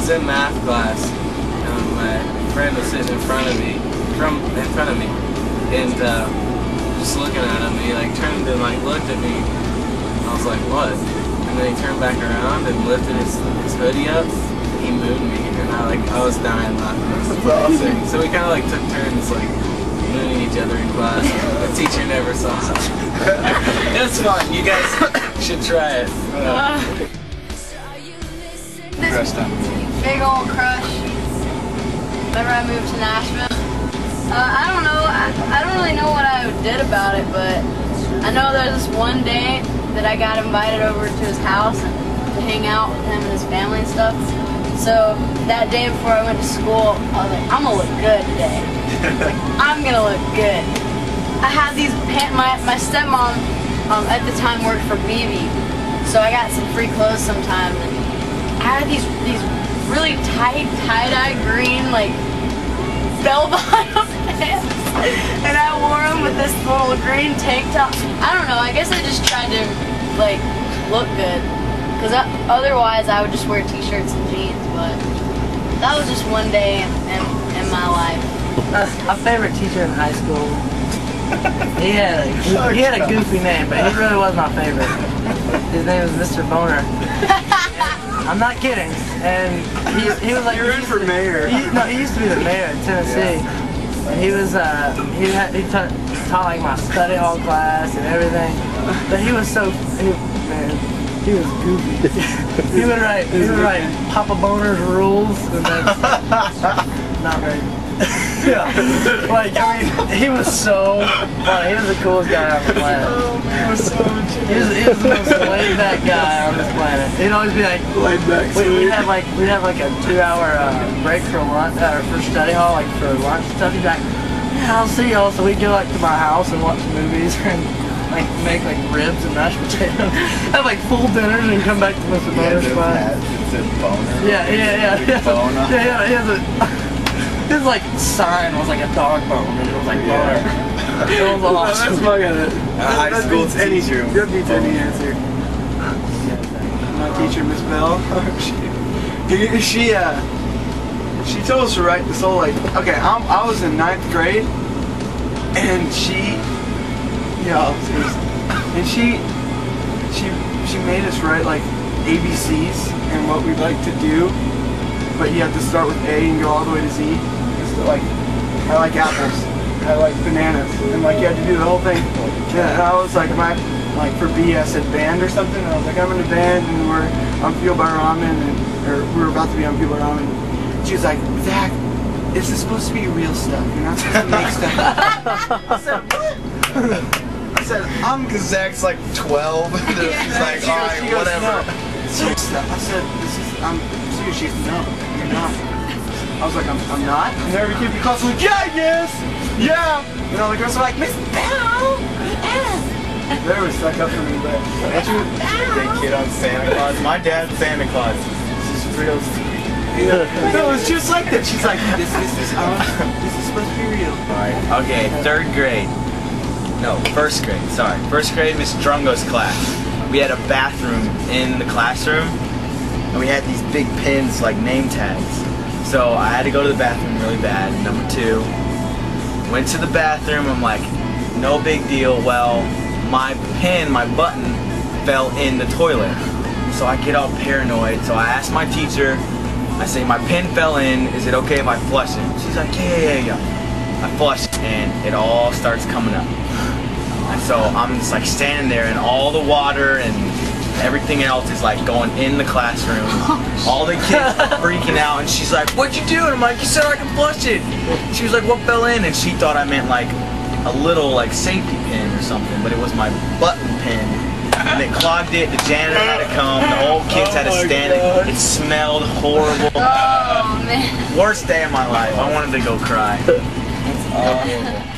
was in math class, and my friend was sitting in front of me, and just looking at him. He like turned and like looked at me. I was like, what? And then he turned back around and lifted his hoodie up. He mooned me, and I was dying laughing. That's awesome. So we kind of like took turns like mooning each other in class. The teacher never saw it. It was fun. You guys should try it. This big old crush. Whenever I moved to Nashville, I don't know. I don't really know what I did about it, but I know there's this one day that I got invited over to his house to hang out with him and his family and stuff. So that day before I went to school, I was like, I'm gonna look good today. Like, I'm gonna look good. I had these pants. My stepmom at the time worked for BB, so I got some free clothes sometimes. And I had these really tight tie-dye green like bell-bottom pants, and I wore them with this little green tank top. I don't know. I guess I just tried to like look good, because otherwise I would just wear t-shirts and jeans. But that was just one day in my life. My favorite teacher in high school. He had a goofy name, but he really was my favorite. His name was Mr. Boner. I'm not kidding. And he was like, you're in for mayor. He used to be the mayor in Tennessee. Yeah. And he was he taught like my study hall class and everything. But he was so he was goofy. he would write Papa Boner's rules, and that's not very. Yeah, like I mean, he was so funny. He was the coolest guy on the planet. Oh man, he was so he was the most laid back guy on this planet. He'd always be like laid back. We'd have like a 2-hour break for lunch, for study hall, like for lunch and stuff. He'd be like, yeah, I'll see y'all. So we'd go like to my house and watch movies and like make like ribs and mashed potatoes. Have like full dinners and come back to Mr. Boner's spot. Yeah. He has a. His like sign was like a dog bone, and it was like Boner. It was awesome. That's fucking high school teacher. That beats any answer. My teacher, Miss Bell, she told us to write this whole like, okay, I was in 9th grade, and she made us write like ABCs and what we'd like to do, but you have to start with A and go all the way to Z. Like, I like apples, I like bananas, and like you had to do the whole thing. Yeah, and I was like, for B I said band or something, and I was like, I'm in a band, and we're on Fueled by Ramen, or we were about to be on Fueled by Ramen. She was like, Zach, this is supposed to be real stuff. You're not supposed to make stuff. I said, what? I said, because Zach's like 12. He's like, alright, whatever. No. Serious stuff. I said, I'm serious. She goes, no, you're not. I was like, I'm not. And every kid in the class was like, yeah, yes, yeah. And all the girls were like, Miss Bell, yes. They were stuck up for me, but Aren't you a big kid on Santa Claus? My dad's Santa Claus. This is real sweet. Yeah. No, it was just like that. She's like, this is supposed to be real. Alright, okay, 3rd grade. No, 1st grade, sorry. 1st grade, Miss Drungo's class. We had a bathroom in the classroom, and we had these big pins, like name tags. So I had to go to the bathroom really bad. Number 2, went to the bathroom. I'm like, no big deal. Well, my pin, my button, fell in the toilet. So I get all paranoid. So I asked my teacher, I say, my pin fell in. Is it okay if I flush it? She's like, yeah. I flush it, and it all starts coming up. And so I'm just like standing there, and all the water and everything else is like going in the classroom. All the kids are freaking out, and she's like, what'd you do? And I'm like, you said I can flush it. She was like, what fell in? And she thought I meant like a little like safety pin or something, but it was my button pin. And it clogged it, the janitor had to come, the old kids had to stand it. It smelled horrible. Oh man. Worst day of my life. I wanted to go cry. That's awful.